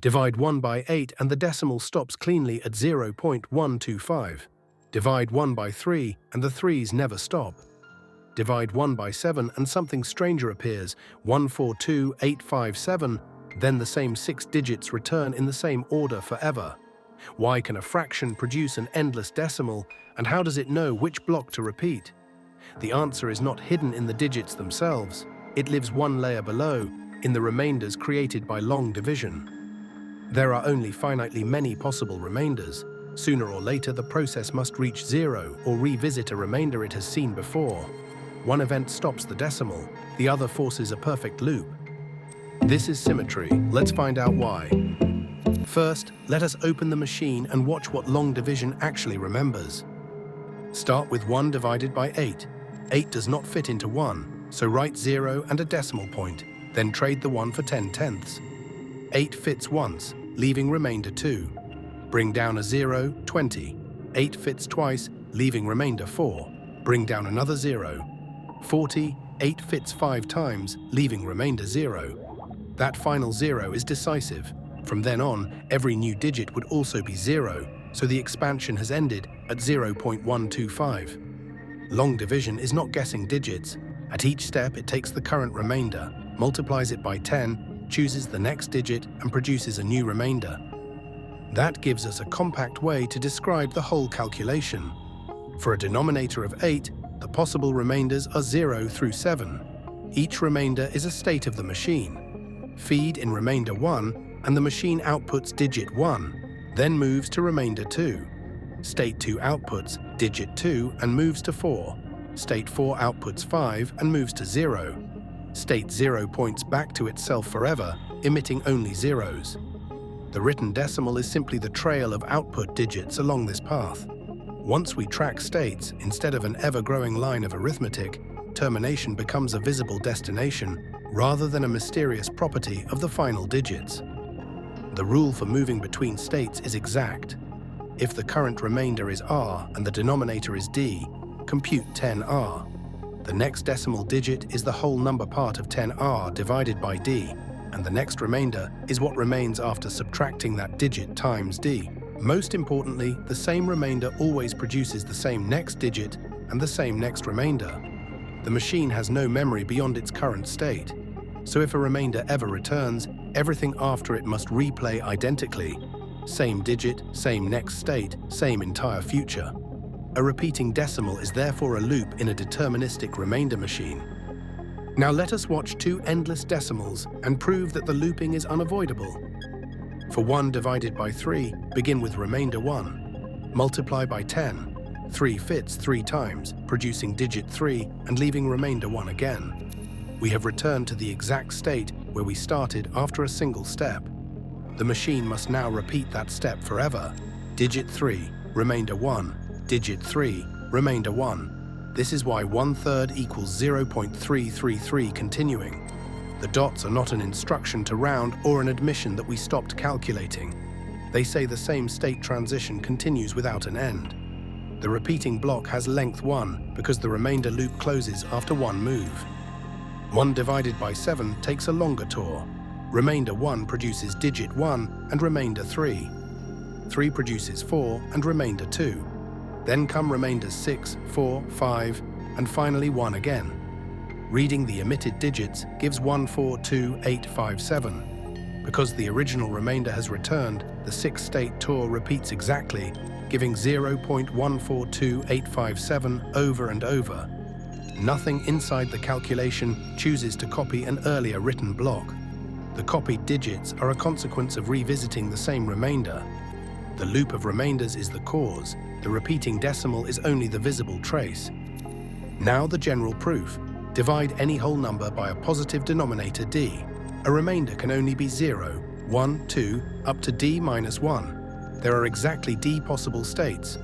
Divide 1 by 8 and the decimal stops cleanly at 0.125. Divide 1 by 3 and the 3's never stop. Divide 1 by 7 and something stranger appears, 142857, then the same 6 digits return in the same order forever. Why can a fraction produce an endless decimal, and how does it know which block to repeat? The answer is not hidden in the digits themselves. It lives one layer below, in the remainders created by long division. There are only finitely many possible remainders. Sooner or later, the process must reach 0 or revisit a remainder it has seen before. One event stops the decimal, the other forces a perfect loop. This is symmetry. Let's find out why. First, let us open the machine and watch what long division actually remembers. Start with 1 divided by 8. 8 does not fit into 1, so write 0 and a decimal point, then trade the 1 for 10/10. 8 fits once, leaving remainder 2. Bring down a 0, 20. 8 fits twice, leaving remainder 4. Bring down another 0. 40, 8 fits 5 times, leaving remainder 0. That final 0 is decisive. From then on, every new digit would also be 0, so the expansion has ended at 0.125. Long division is not guessing digits. At each step, it takes the current remainder, multiplies it by 10, chooses the next digit, and produces a new remainder. That gives us a compact way to describe the whole calculation. For a denominator of 8, the possible remainders are 0 through 7. Each remainder is a state of the machine. Feed in remainder 1, and the machine outputs digit 1, then moves to remainder 2. State 2 outputs digit 2 and moves to 4. State 4 outputs 5 and moves to 0. State 0 points back to itself forever, emitting only zeros. The written decimal is simply the trail of output digits along this path. Once we track states, instead of an ever-growing line of arithmetic, termination becomes a visible destination rather than a mysterious property of the final digits. The rule for moving between states is exact. If the current remainder is r and the denominator is d, compute 10r. The next decimal digit is the whole number part of 10r divided by d, and the next remainder is what remains after subtracting that digit times d. Most importantly, the same remainder always produces the same next digit and the same next remainder. The machine has no memory beyond its current state. So if a remainder ever returns, everything after it must replay identically. Same digit, same next state, same entire future. A repeating decimal is therefore a loop in a deterministic remainder machine. Now let us watch 2 endless decimals and prove that the looping is unavoidable. For 1 divided by 3, begin with remainder 1. Multiply by 10. 3 fits 3 times, producing digit 3 and leaving remainder 1 again. We have returned to the exact state where we started after a single step. The machine must now repeat that step forever. Digit 3, remainder 1, digit 3, remainder 1. This is why 1/3 equals 0.333 continuing. The dots are not an instruction to round or an admission that we stopped calculating. They say the same state transition continues without an end. The repeating block has length 1 because the remainder loop closes after one move. 1 divided by 7 takes a longer tour. Remainder 1 produces digit 1 and remainder 3. 3 produces 4 and remainder 2. Then come remainders 6, 4, 5, and finally 1 again. Reading the emitted digits gives 142857. Because the original remainder has returned, the 6-state tour repeats exactly, giving 0.142857 over and over. Nothing inside the calculation chooses to copy an earlier written block. The copied digits are a consequence of revisiting the same remainder. The loop of remainders is the cause. The repeating decimal is only the visible trace. Now the general proof. Divide any whole number by a positive denominator d. A remainder can only be 0, 1, 2, up to d minus 1. There are exactly d possible states.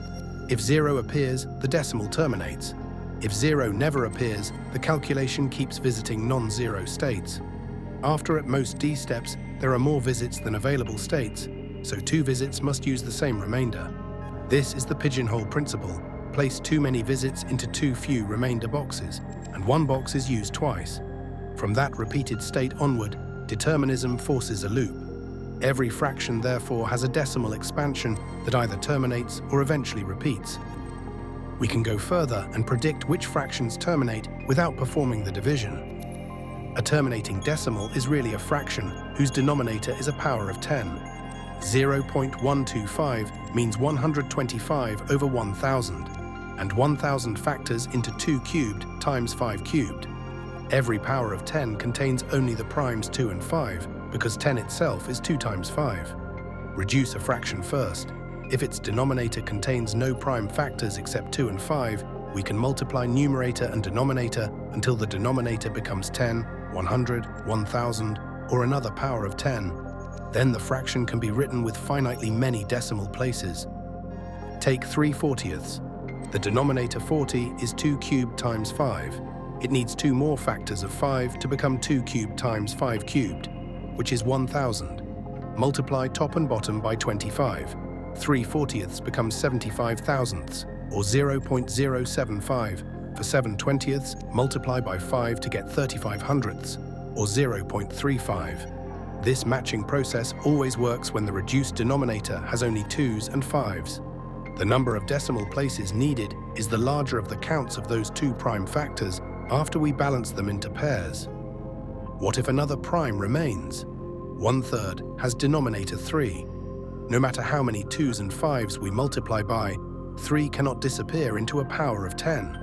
If 0 appears, the decimal terminates. If 0 never appears, the calculation keeps visiting non-zero states. After at most d steps, there are more visits than available states, so 2 visits must use the same remainder. This is the pigeonhole principle. Place too many visits into too few remainder boxes, and one box is used twice. From that repeated state onward, determinism forces a loop. Every fraction, therefore, has a decimal expansion that either terminates or eventually repeats. We can go further and predict which fractions terminate without performing the division. A terminating decimal is really a fraction whose denominator is a power of 10. 0.125 means 125 over 1,000, and 1,000 factors into 2 cubed times 5 cubed. Every power of 10 contains only the primes 2 and 5, because 10 itself is 2 times 5. Reduce a fraction first. If its denominator contains no prime factors except 2 and 5, we can multiply numerator and denominator until the denominator becomes 10, 100, 1,000, or another power of 10. Then the fraction can be written with finitely many decimal places. Take 3/40. The denominator 40 is 2 cubed times 5. It needs 2 more factors of 5 to become 2 cubed times 5 cubed, which is 1,000. Multiply top and bottom by 25. 3/40 becomes 75 thousandths, or 0.075. For 7/20, multiply by 5 to get 35 hundredths, or 0.35. This matching process always works when the reduced denominator has only 2's and 5's. The number of decimal places needed is the larger of the counts of those 2 prime factors after we balance them into pairs. What if another prime remains? 1/3 has denominator 3. No matter how many 2's and 5's we multiply by, 3 cannot disappear into a power of 10.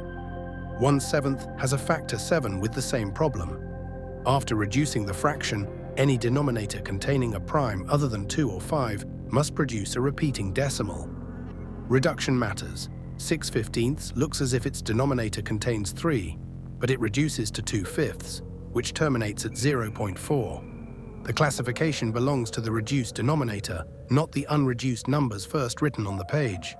1/7 has a factor 7 with the same problem. After reducing the fraction, any denominator containing a prime other than 2 or 5 must produce a repeating decimal. Reduction matters. 6/15 looks as if its denominator contains 3, but it reduces to 2/5, which terminates at 0.4. The classification belongs to the reduced denominator, not the unreduced numbers first written on the page.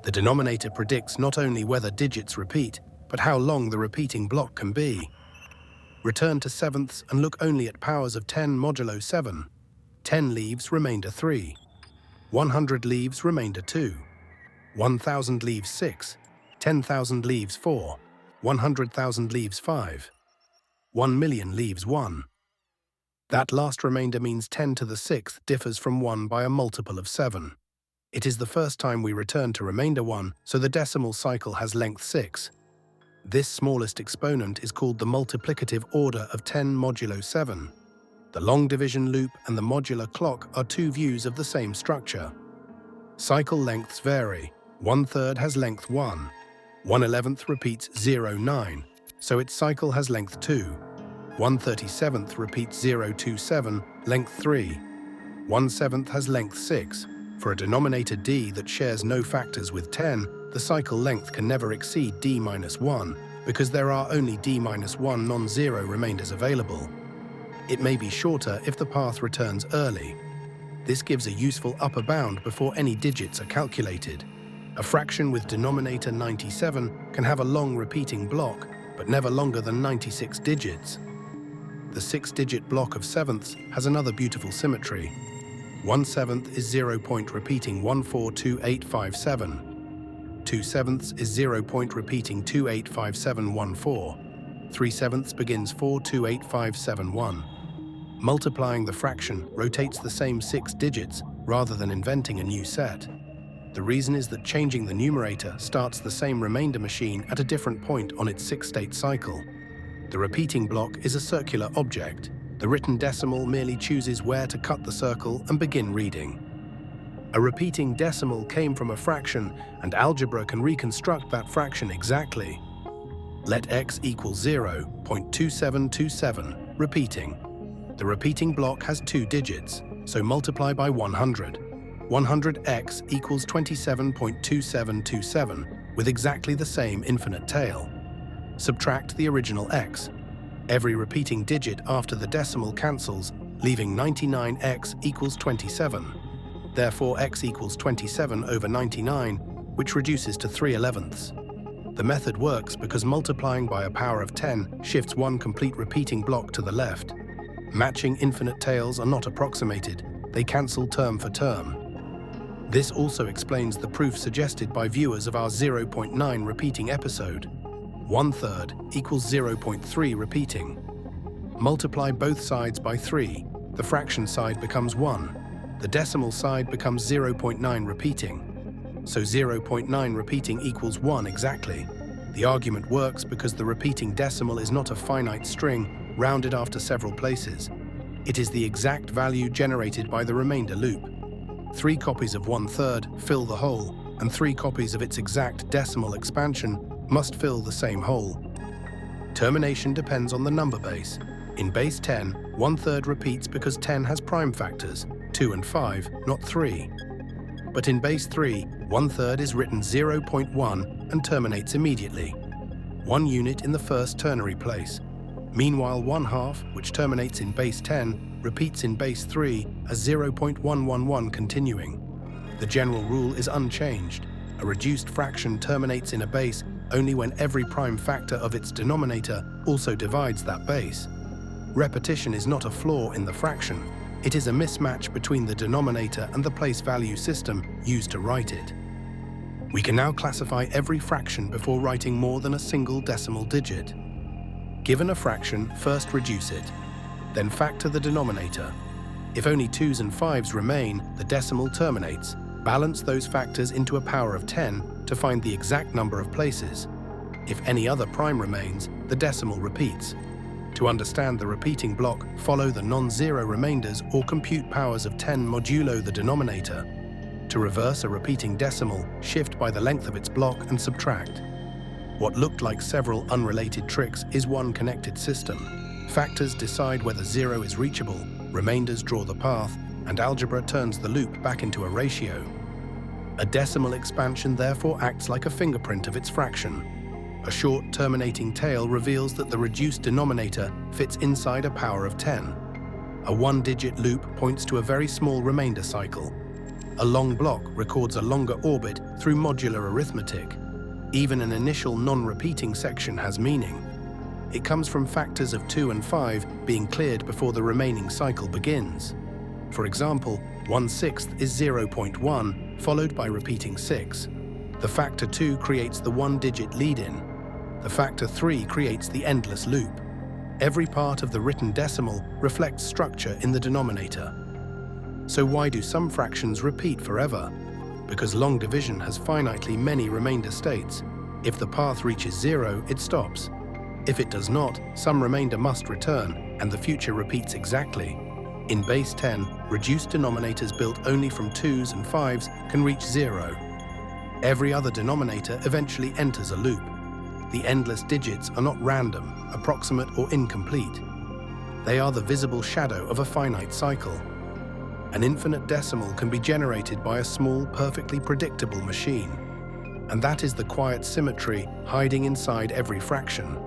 The denominator predicts not only whether digits repeat, but how long the repeating block can be. Return to sevenths and look only at powers of 10 modulo 7. 10 leaves remainder 3. 100 leaves remainder 2. 1,000 leaves 6. 10,000 leaves 4. 100,000 leaves 5. 1 million leaves 1. That last remainder means 10 to the 6th differs from 1 by a multiple of 7. It is the first time we return to remainder 1, so the decimal cycle has length 6. This smallest exponent is called the multiplicative order of 10 modulo 7. The long division loop and the modular clock are 2 views of the same structure. Cycle lengths vary. 1/3 has length 1. 1/11 repeats 0,9, so its cycle has length 2. 1/37 repeats 0,27, length 3. 1/7 has length 6. For a denominator d that shares no factors with 10, the cycle length can never exceed d-1, because there are only d-1 non-zero remainders available. It may be shorter if the path returns early. This gives a useful upper bound before any digits are calculated. A fraction with denominator 97 can have a long repeating block, but never longer than 96 digits. The 6-digit block of sevenths has another beautiful symmetry. 1/7 is 0 point repeating 142857. 2/7 is 0 point repeating 285714. 3/7 begins 428571. Multiplying the fraction rotates the same 6 digits rather than inventing a new set. The reason is that changing the numerator starts the same remainder machine at a different point on its 6-state cycle. The repeating block is a circular object. The written decimal merely chooses where to cut the circle and begin reading. A repeating decimal came from a fraction, and algebra can reconstruct that fraction exactly. Let x equal 0.2727, repeating. The repeating block has 2 digits, so multiply by 100. 100x equals 27.2727, with exactly the same infinite tail. Subtract the original x. Every repeating digit after the decimal cancels, leaving 99x equals 27. Therefore, x equals 27 over 99, which reduces to 3/11. The method works because multiplying by a power of 10 shifts one complete repeating block to the left. Matching infinite tails are not approximated, they cancel term for term. This also explains the proof suggested by viewers of our 0.9 repeating episode. 1/3 equals 0.3 repeating. Multiply both sides by 3. the fraction side becomes 1. The decimal side becomes 0.9 repeating. So 0.9 repeating equals 1 exactly. The argument works because the repeating decimal is not a finite string rounded after several places. It is the exact value generated by the remainder loop. 3 copies of 1/3 fill the hole, and 3 copies of its exact decimal expansion must fill the same hole. Termination depends on the number base. In base 10, 1/3 repeats because 10 has prime factors, 2 and 5, not 3. But in base 3, 1/3 is written 0.1 and terminates immediately. 1 unit in the first ternary place. Meanwhile, 1/2, which terminates in base 10, repeats in base 3 as 0.111 continuing. The general rule is unchanged. A reduced fraction terminates in a base only when every prime factor of its denominator also divides that base. Repetition is not a flaw in the fraction. It is a mismatch between the denominator and the place value system used to write it. We can now classify every fraction before writing more than a single decimal digit. Given a fraction, first reduce it, then factor the denominator. If only 2s and 5s remain, the decimal terminates. Balance those factors into a power of 10 to find the exact number of places. If any other prime remains, the decimal repeats. To understand the repeating block, follow the non-zero remainders or compute powers of 10 modulo the denominator. To reverse a repeating decimal, shift by the length of its block and subtract. What looked like several unrelated tricks is one connected system. Factors decide whether 0 is reachable, remainders draw the path, and algebra turns the loop back into a ratio. A decimal expansion therefore acts like a fingerprint of its fraction. A short terminating tail reveals that the reduced denominator fits inside a power of 10. A 1-digit loop points to a very small remainder cycle. A long block records a longer orbit through modular arithmetic. Even an initial non-repeating section has meaning. It comes from factors of 2 and 5 being cleared before the remaining cycle begins. For example, 1/6 is 0.1, followed by repeating 6. The factor 2 creates the 1-digit lead-in. The factor 3 creates the endless loop. Every part of the written decimal reflects structure in the denominator. So why do some fractions repeat forever? Because long division has finitely many remainder states. If the path reaches 0, it stops. If it does not, some remainder must return, and the future repeats exactly. In base 10, reduced denominators built only from 2s and 5s can reach 0. Every other denominator eventually enters a loop. The endless digits are not random, approximate, or incomplete. They are the visible shadow of a finite cycle. An infinite decimal can be generated by a small, perfectly predictable machine. And that is the quiet symmetry hiding inside every fraction.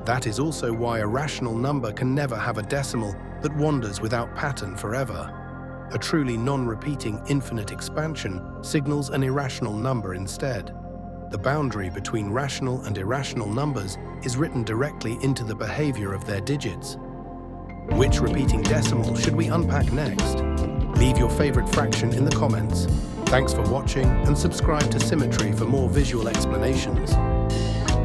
That is also why a rational number can never have a decimal that wanders without pattern forever. A truly non-repeating infinite expansion signals an irrational number instead. The boundary between rational and irrational numbers is written directly into the behavior of their digits. Which repeating decimal should we unpack next? Leave your favorite fraction in the comments. Thanks for watching and subscribe to Symmetry for more visual explanations.